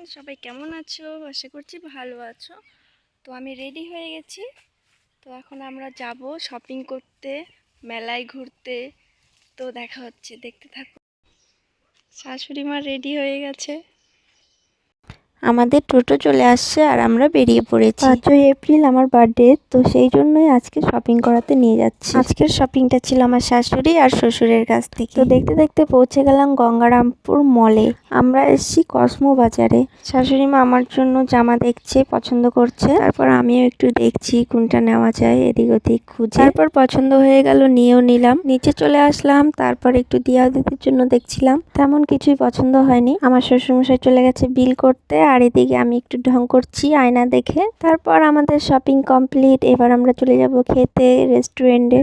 সবাই কেমন আছো? আশা করছি ভালো আছো। তো আমি রেডি হয়ে গেছি। তো এখন আমরা যাব শপিং করতে, মেলায় ঘুরতে। তো দেখা হচ্ছে, দেখতে থাকো। শাশুড়ি মা রেডি হয়ে গেছে। আমাদের টোটো চলে আসছে আর আমরা বেরিয়ে পড়েছি। 5ই এপ্রিল আমার বার্থডে, তো সেই জন্যই আজকে শপিং করাতে নিয়ে যাচ্ছি। আজকের শপিংটা ছিল আমার শাশুড়ি আর শ্বশুরের কাছ থেকে। তো দেখতে দেখতে পৌঁছে গেলাম গঙ্গারামপুর মলে। আমরা এসেছি কসমো বাজারে। শাশুড়ি মা আমার জন্য জামা দেখছে, পছন্দ করছে। তারপর আমিও একটু দেখছি কোনটা নেওয়া যায়, এদিক ওদিক খুঁজে। তারপর পছন্দ হয়ে গেল, নিয়েও নিলাম। নিচে চলে আসলাম, তারপর একটু দিয়া দিদির জন্য দেখছিলাম। তেমন কিছুই পছন্দ হয়নি। আমার শ্বশুরমশাই চলে গেছে বিল করতে, আর এদিকে আমি একটু ঢং করছি আয়না দেখে। তারপর আমাদের শপিং কমপ্লিট। এবার আমরা চলে যাব খেতে রেস্টুরেন্টে।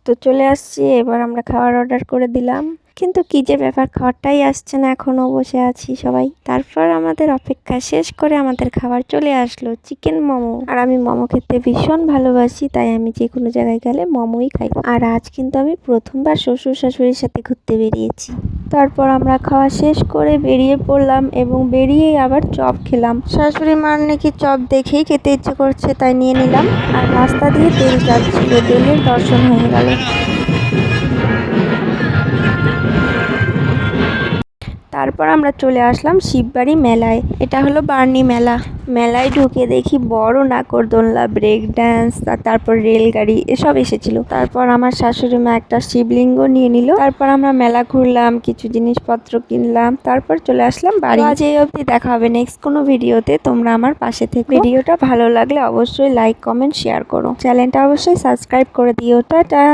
তো চলে আসছি, এবার আমরা খাবার অর্ডার করে দিলাম, কিন্তু কি যে ব্যাপার, খাবারটাই আসছে না, এখনো বসে আছি সবাই। তারপর আমাদের অপেক্ষা শেষ করে আমাদের খাবার চলে আসলো, চিকেন মোমো। আর আমি মোমো খেতে ভীষণ ভালোবাসি, তাই আমি যে কোনো জায়গায় গেলে মোমোই খাই। আর আজ কিন্তু আমি প্রথমবার শ্বশুর শাশুড়ির সাথে ঘুরতে বেরিয়েছি। তারপর আমরা খাওয়া শেষ করে বেরিয়ে পড়লাম এবং বেরিয়ে আবার চপ খেলাম। শাশুড়ি মার নাকি চপ দেখেই খেতে ইচ্ছে করছে, তাই নিয়ে নিলাম। আর রাস্তা দিয়ে তেল যাচ্ছিল, তেলের দর্শন হয়ে গেল। তারপর আমরা চলে আসলাম শিববাড়ি মেলায়। এটা হলো বার্নি মেলা। মেলায় ঢুকে দেখি বড় নাগরদোলনা, ব্রেক ডান্স, তারপর রেলগাড়ি এসব এসেছিল। তারপর আমার শাশুড়ি মা একটা শিবলিঙ্গ নিয়ে নিল। তারপর আমরা মেলা ঘুরলাম, কিছু জিনিসপত্র কিনলাম, তারপর চলে আসলাম বাড়ি। আজ এই অবধি, দেখা হবে নেক্সট কোনো ভিডিওতে। তোমরা আমার পাশে থেকে। ভিডিওটা ভালো লাগলে অবশ্যই লাইক, কমেন্ট, শেয়ার করো। চ্যানেলটা অবশ্যই সাবস্ক্রাইব করে দিও। টাটা।